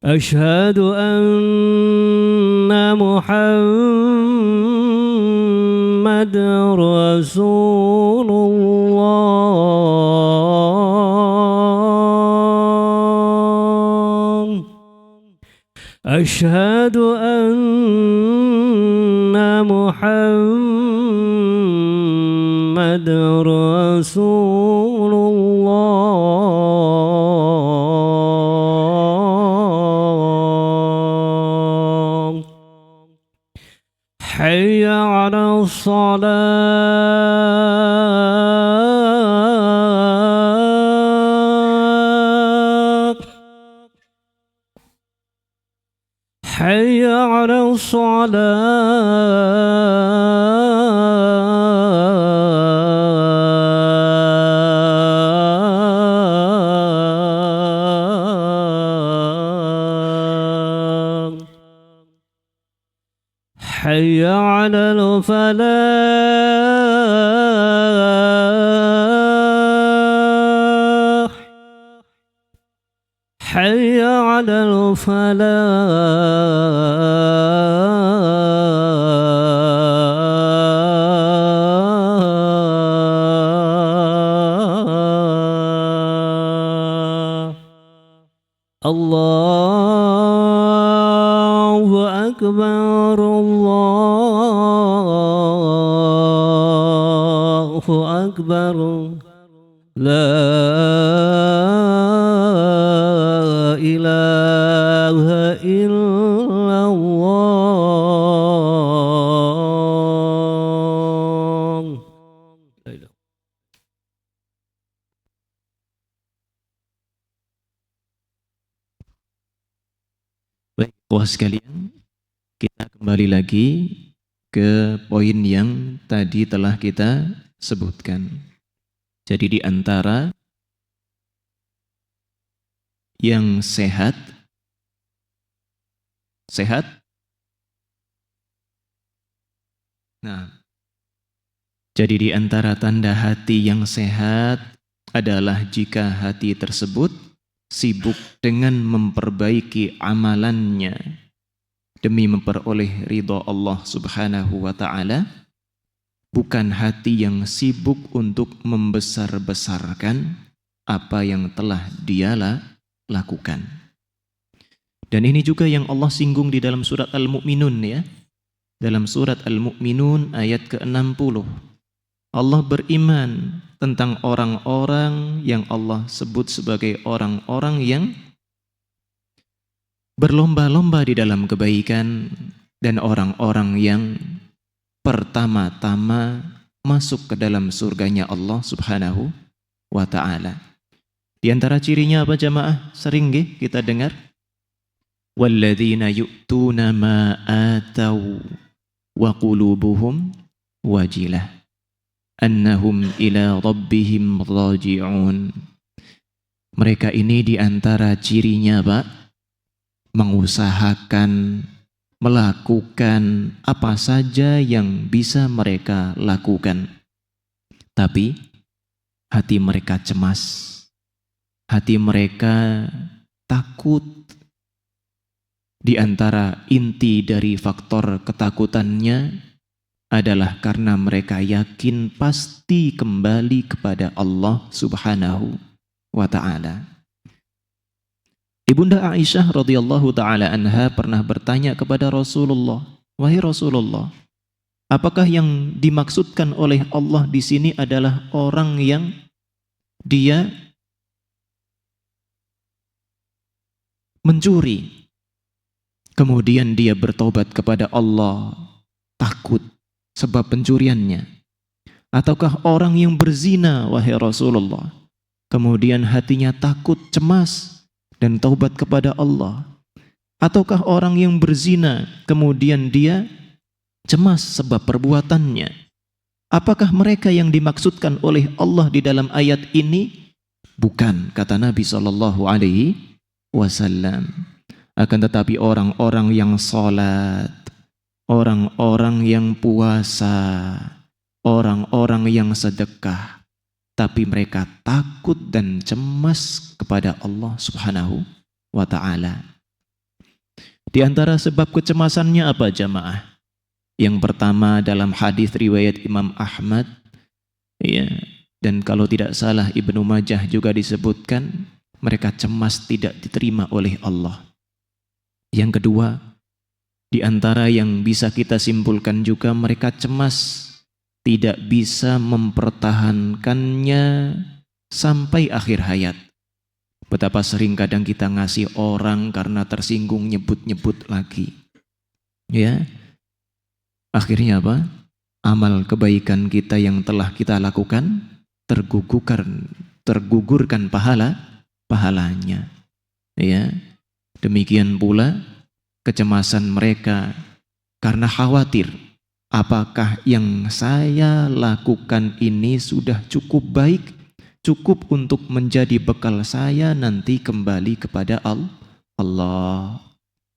أشهد أن محمد رسول الله أشهد أن محمد رسول الله حي على الصلاة حي على الصلاة حي على الفلاح حي على الفلاح الله أكبر الله أكبر لا إله إلا الله Baik, ikhwah sekalian, kita kembali lagi ke poin yang tadi telah kita sebutkan. Jadi di antara yang sehat, nah, jadi di antara tanda hati yang sehat adalah jika hati tersebut sibuk dengan memperbaiki amalannya demi memperoleh ridha Allah Subhanahu wa ta'ala, bukan hati yang sibuk untuk membesar-besarkan apa yang telah dia lakukan. Dan ini juga yang Allah singgung di dalam surat Al-Mu'minun ya. Dalam surat Al-Mu'minun ayat ke-60. Allah beriman tentang orang-orang yang Allah sebut sebagai orang-orang yang berlomba-lomba di dalam kebaikan dan orang-orang yang pertama-tama masuk ke dalam surganya Allah Subhanahu wa ta'ala. Di antara cirinya apa jamaah? Sering kita dengar. Walladzina yu'tuna ma atau wa qulubuhum wajilah annahum ila rabbihim raji'un. Mereka ini di antara cirinya Pak, mengusahakan melakukan apa saja yang bisa mereka lakukan, tapi hati mereka cemas, hati mereka takut. Di antara inti dari faktor ketakutannya adalah karena mereka yakin pasti kembali kepada Allah Subhanahu wa ta'ala. Ibunda Aisyah radhiyallahu ta'ala anha pernah bertanya kepada Rasulullah, "Wahai Rasulullah, apakah yang dimaksudkan oleh Allah di sini adalah orang yang dia mencuri, kemudian dia bertobat kepada Allah, takut sebab pencuriannya? Ataukah orang yang berzina, wahai Rasulullah, kemudian hatinya takut, cemas, dan taubat kepada Allah? Ataukah orang yang berzina, kemudian dia cemas sebab perbuatannya? Apakah mereka yang dimaksudkan oleh Allah di dalam ayat ini? Bukan, kata Nabi SAW. Akan tetapi orang-orang yang salat, orang-orang yang puasa, orang-orang yang sedekah, tapi mereka takut dan cemas kepada Allah Subhanahu wa ta'ala. Di antara sebab kecemasannya apa jamaah? Yang pertama dalam hadis riwayat Imam Ahmad ya, dan kalau tidak salah Ibnu Majah juga disebutkan, mereka cemas tidak diterima oleh Allah. Yang kedua, di antara yang bisa kita simpulkan juga, mereka cemas tidak bisa mempertahankannya sampai akhir hayat. Betapa sering kadang kita ngasih orang karena tersinggung nyebut-nyebut lagi. Ya. Akhirnya apa? Amal kebaikan kita yang telah kita lakukan tergugurkan pahalanya. Ya. Demikian pula kecemasan mereka karena khawatir, apakah yang saya lakukan ini sudah cukup baik, cukup untuk menjadi bekal saya nanti kembali kepada Allah.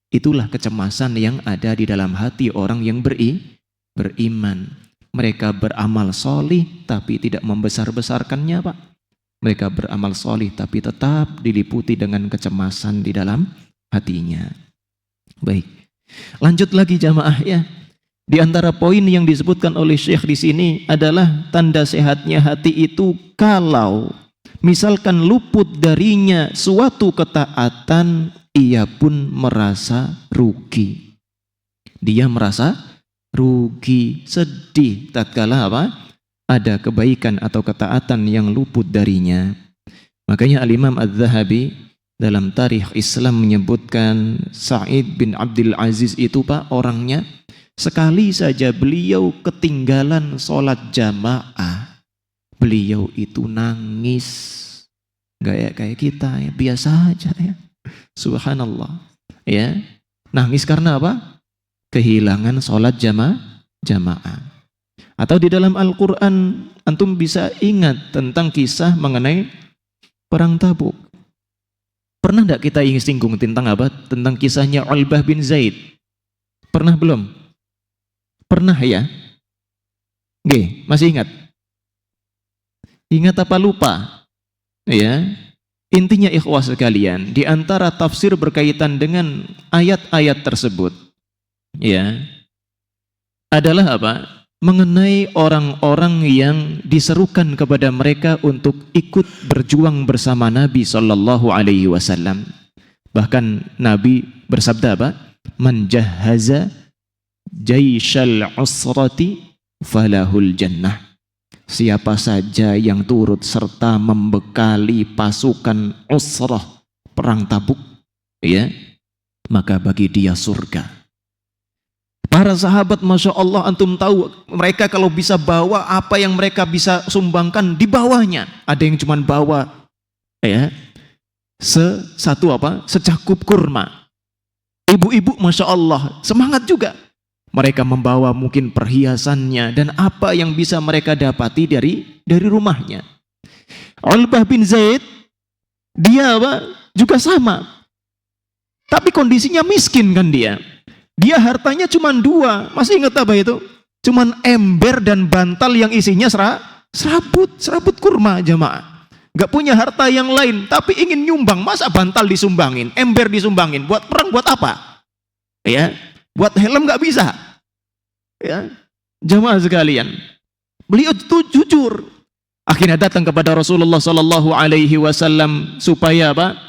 Itulah kecemasan yang ada di dalam hati orang yang beriman. Mereka beramal solih tapi tidak membesar-besarkannya Pak. Mereka beramal solih tapi tetap diliputi dengan kecemasan di dalam hatinya. Baik, lanjut lagi jamaah ya. Di antara poin yang disebutkan oleh Syekh di sini adalah tanda sehatnya hati itu kalau misalkan luput darinya suatu ketaatan, ia pun merasa rugi. Dia merasa rugi, sedih tatkala apa? Ada kebaikan atau ketaatan yang luput darinya. Makanya Al-Imam Az-Zahabi dalam Tarikh Islam menyebutkan Sa'id bin Abdul Aziz itu Pak, orangnya sekali saja beliau ketinggalan sholat jamaah, beliau itu nangis. Gak kayak kita ya, biasa aja ya. Subhanallah. Ya, nangis karena apa? Kehilangan sholat jamaah. Atau di dalam Al-Quran antum bisa ingat tentang kisah mengenai perang Tabuk. Pernah tidak kita ingin singgung tentang apa? Tentang kisahnya Ulbah bin Zaid. Pernah belum? Pernah ya? Oke, masih ingat? Ingat apa lupa? Ya. Intinya ikhwah sekalian, di antara tafsir berkaitan dengan ayat-ayat tersebut, ya, adalah apa? Mengenai orang-orang yang diserukan kepada mereka untuk ikut berjuang bersama Nabi SAW. Bahkan Nabi bersabda apa? Man jahaza jaisyal usrati falahul jannah. Siapa saja yang turut serta membekali pasukan usrah, perang Tabuk, ya, maka bagi dia surga. Para sahabat, Masya Allah, antum tahu mereka kalau bisa bawa apa yang mereka bisa sumbangkan di bawahnya. Ada yang cuma bawa ya secakup kurma. Ibu-ibu, Masya Allah, semangat juga. Mereka membawa mungkin perhiasannya dan apa yang bisa mereka dapati dari rumahnya. Ulbah bin Zaid, dia juga sama. Tapi kondisinya miskin kan dia. Dia hartanya cuma 2. Masih ingat apa itu? Cuman ember dan bantal yang isinya serabut kurma, jamaah. Gak punya harta yang lain, tapi ingin nyumbang. Masa bantal disumbangin, ember disumbangin? Buat perang, buat apa? Ya, buat helm gak bisa. Ya, jamaah sekalian. Beliau itu jujur. Akhirnya datang kepada Rasulullah Sallallahu Alaihi Wasallam supaya apa?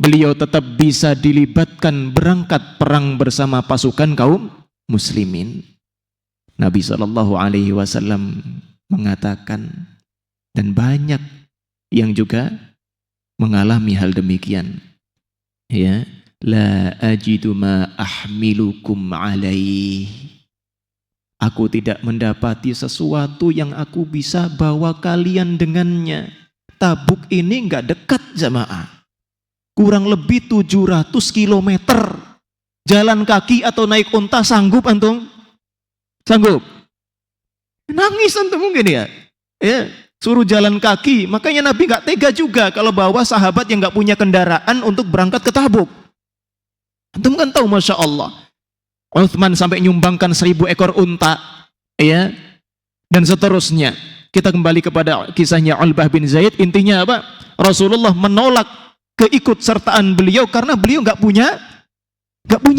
Beliau tetap bisa dilibatkan berangkat perang bersama pasukan kaum muslimin. Nabi Sallallahu Alaihi Wasallam mengatakan, dan banyak yang juga mengalami hal demikian. Ya, la ajidu ma ahmilukum alaih. Aku tidak mendapati sesuatu yang aku bisa bawa kalian dengannya. Tabuk ini enggak dekat, jamaah. Kurang lebih 700 kilometer. Jalan kaki atau naik unta sanggup antum? Sanggup? Nangis antum mungkin ya? Ya, suruh jalan kaki. Makanya Nabi gak tega juga kalau bawa sahabat yang gak punya kendaraan untuk berangkat ke Tabuk. Antum kan tahu, Masya Allah, Uthman sampai nyumbangkan 1000 ekor unta, ya, dan seterusnya. Kita kembali kepada kisahnya Ulbah bin Zaid. Intinya apa? Rasulullah menolak keikutsertaan beliau karena beliau nggak punya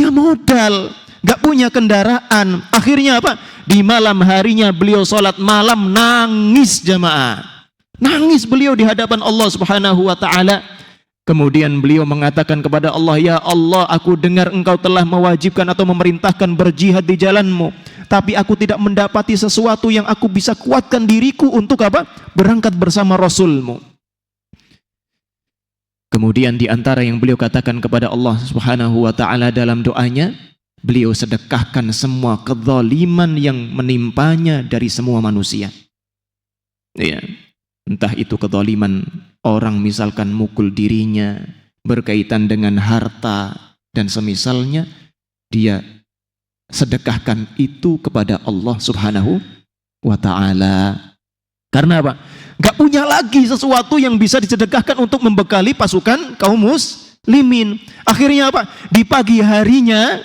modal, nggak punya kendaraan. Akhirnya apa? Di malam harinya beliau sholat malam, nangis, jamaah. Nangis beliau di hadapan Allah Subhanahu wa Ta'ala. Kemudian beliau mengatakan kepada Allah, ya Allah, aku dengar engkau telah mewajibkan atau memerintahkan berjihad di jalanmu, tapi aku tidak mendapati sesuatu yang aku bisa kuatkan diriku untuk apa? Berangkat bersama Rasulmu. Kemudian di antara yang beliau katakan kepada Allah Subhanahu wa Ta'ala dalam doanya, beliau sedekahkan semua kezaliman yang menimpanya dari semua manusia. Ya, entah itu kezaliman orang misalkan mukul dirinya berkaitan dengan harta dan semisalnya, dia sedekahkan itu kepada Allah Subhanahu wa Ta'ala. Karena apa? Gak punya lagi sesuatu yang bisa disedekahkan untuk membekali pasukan kaum muslimin. Akhirnya apa? Di pagi harinya,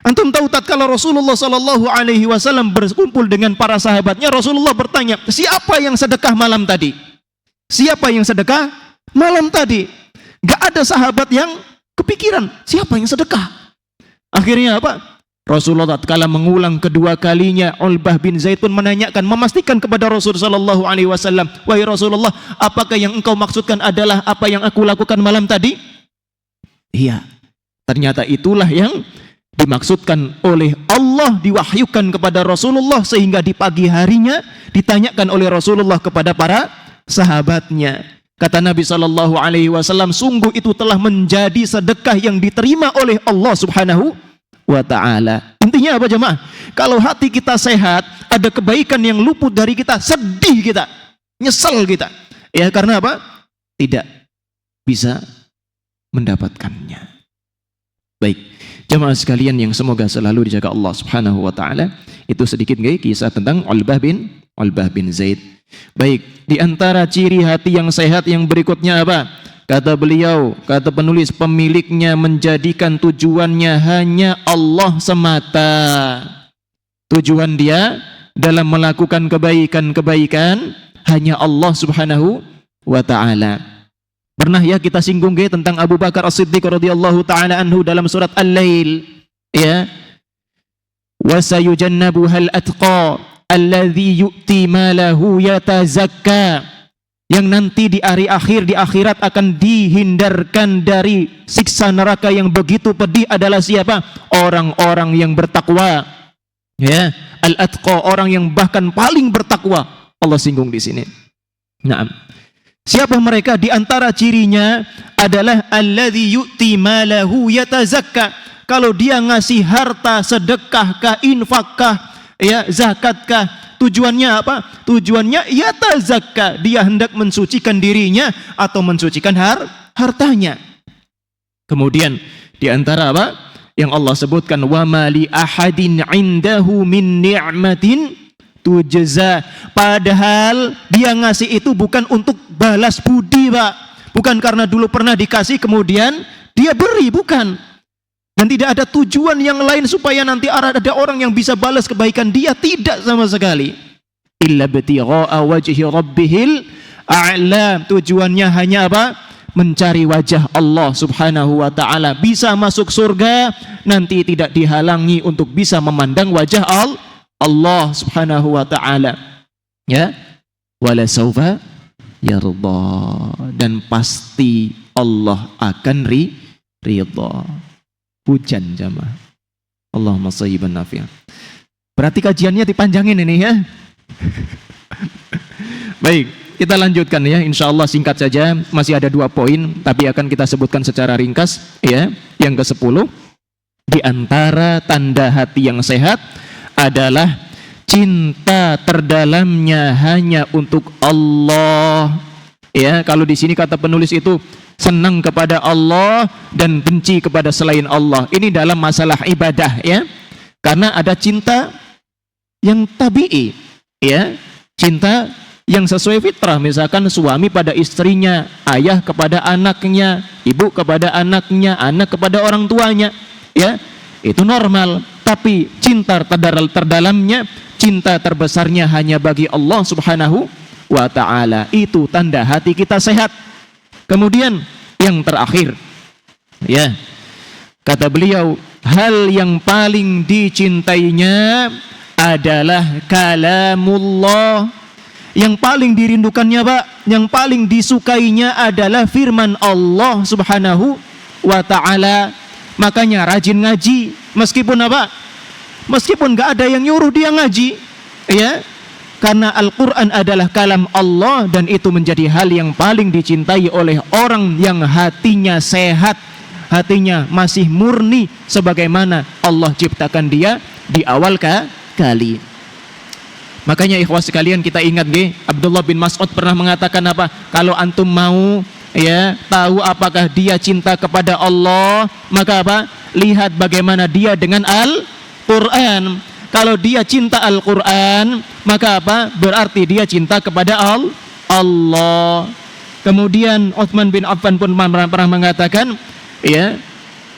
antum tahu tatkala Rasulullah Sallallahu Alaihi Wasallam berkumpul dengan para sahabatnya, Rasulullah bertanya, siapa yang sedekah malam tadi? Siapa yang sedekah malam tadi? Gak ada sahabat yang kepikiran siapa yang sedekah. Akhirnya apa? Rasulullah tatkala mengulang kedua kalinya, Ulbah bin Zaid pun menanyakan, memastikan kepada Rasul Sallallahu Alaihi Wasallam, wahai Rasulullah, apakah yang engkau maksudkan adalah apa yang aku lakukan malam tadi? Iya, ternyata itulah yang dimaksudkan oleh Allah, diwahyukan kepada Rasulullah, sehingga di pagi harinya ditanyakan oleh Rasulullah kepada para sahabatnya. Kata Nabi Sallallahu Alaihi Wasallam, sungguh itu telah menjadi sedekah yang diterima oleh Allah Subhanahu wa Ta'ala. Intinya apa, jemaah? Kalau hati kita sehat, ada kebaikan yang luput dari kita, sedih kita, nyesel kita, ya, karena apa? Tidak bisa mendapatkannya. Baik, jemaah sekalian yang semoga selalu dijaga Allah Subhanahu wa Ta'ala, itu sedikit kisah tentang Ulbah bin Zaid. Baik, di antara ciri hati yang sehat yang berikutnya apa? Kata beliau, kata penulis, pemiliknya menjadikan tujuannya hanya Allah semata. Tujuan dia dalam melakukan kebaikan-kebaikan hanya Allah Subhanahu wa Ta'ala. Pernah ya kita singgung tentang Abu Bakar As-Siddiq radhiyallahu ta'ala anhu dalam surat Al-Lail, ya. Wa sayujannabuhal atqa alladhi yu'ti malahu yatazakka. yang nanti di hari akhir, di akhirat akan dihindarkan dari siksa neraka yang begitu pedih adalah siapa? Orang-orang yang bertakwa. Ya, al-atqa, orang yang bahkan paling bertakwa. Allah singgung di sini. Nah, siapa mereka? Di antara cirinya adalah alladzi yu'ti malahu yatazakka. Kalau dia ngasih harta, sedekahkah, infakkah, ya, zakatkah, tujuannya apa? Tujuannya yatazakka, dia hendak mensucikan dirinya atau mensucikan hartanya. Kemudian di antara apa yang Allah sebutkan, wa ma li ahadin indahu min ni'matin tujza. Padahal dia ngasih itu bukan untuk balas budi, Pak. Bukan karena dulu pernah dikasih kemudian dia beri, bukan. Dan tidak ada tujuan yang lain supaya nanti ada orang yang bisa balas kebaikan dia, tidak sama sekali. Illa btigha'a wajhi rabbihil a'la. Tujuannya hanya apa? Mencari wajah Allah Subhanahu wa taala. Bisa masuk surga, nanti tidak dihalangi untuk bisa memandang wajah Allah Subhanahu wa taala. Ya. Wala saufa yarda, dan pasti Allah akan ridha. Hujan jamaah. Allahumma shayyiban nafi'an. Berarti kajiannya dipanjangin ini ya. Baik, kita lanjutkan ya. Insyaallah singkat saja, masih ada 2 poin tapi akan kita sebutkan secara ringkas ya. Yang ke-10, di antara tanda hati yang sehat adalah cinta terdalamnya hanya untuk Allah. Ya, kalau di sini kata penulis itu senang kepada Allah dan benci kepada selain Allah. Ini dalam masalah ibadah ya. Karena ada cinta yang tabi'i ya, cinta yang sesuai fitrah, misalkan suami pada istrinya, ayah kepada anaknya, ibu kepada anaknya, anak kepada orang tuanya ya. Itu normal. Tapi cinta terdalamnya, cinta terbesarnya hanya bagi Allah Subhanahu wa ta'ala. Itu tanda hati kita sehat. Kemudian yang terakhir ya, kata beliau, hal yang paling dicintainya adalah kalamullah. Yang paling dirindukannya Pak, yang paling disukainya adalah firman Allah Subhanahu wa ta'ala. Makanya rajin ngaji, meskipun apa? Meskipun gak ada yang nyuruh dia ngaji ya. Karena Al-Quran adalah kalam Allah, dan itu menjadi hal yang paling dicintai oleh orang yang hatinya sehat, hatinya masih murni sebagaimana Allah ciptakan dia di awal kali. Makanya ikhwas sekalian, kita ingat Abdullah bin Mas'ud pernah mengatakan apa? Kalau antum mau ya tahu apakah dia cinta kepada Allah, maka apa? Lihat bagaimana dia dengan Al-Quran. Kalau dia cinta Al-Quran, maka apa? Berarti dia cinta kepada Allah. Kemudian Utsman bin Affan pun pernah mengatakan, ya,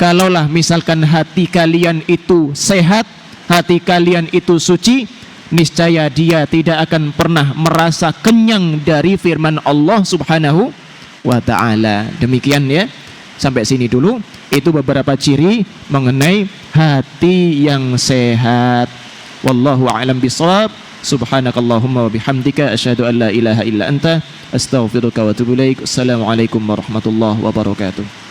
kalaulah misalkan hati kalian itu sehat, hati kalian itu suci, niscaya dia tidak akan pernah merasa kenyang dari firman Allah Subhanahu wa ta'ala. Demikian ya. Sampai sini dulu. Itu beberapa ciri mengenai hati yang sehat. Wallahu a'lam bishawab. Subhanakallahumma wa bihamdika asyhadu an la ilaha illa anta astaghfiruka wa atubu ilaik. Assalamualaikum warahmatullahi wabarakatuh.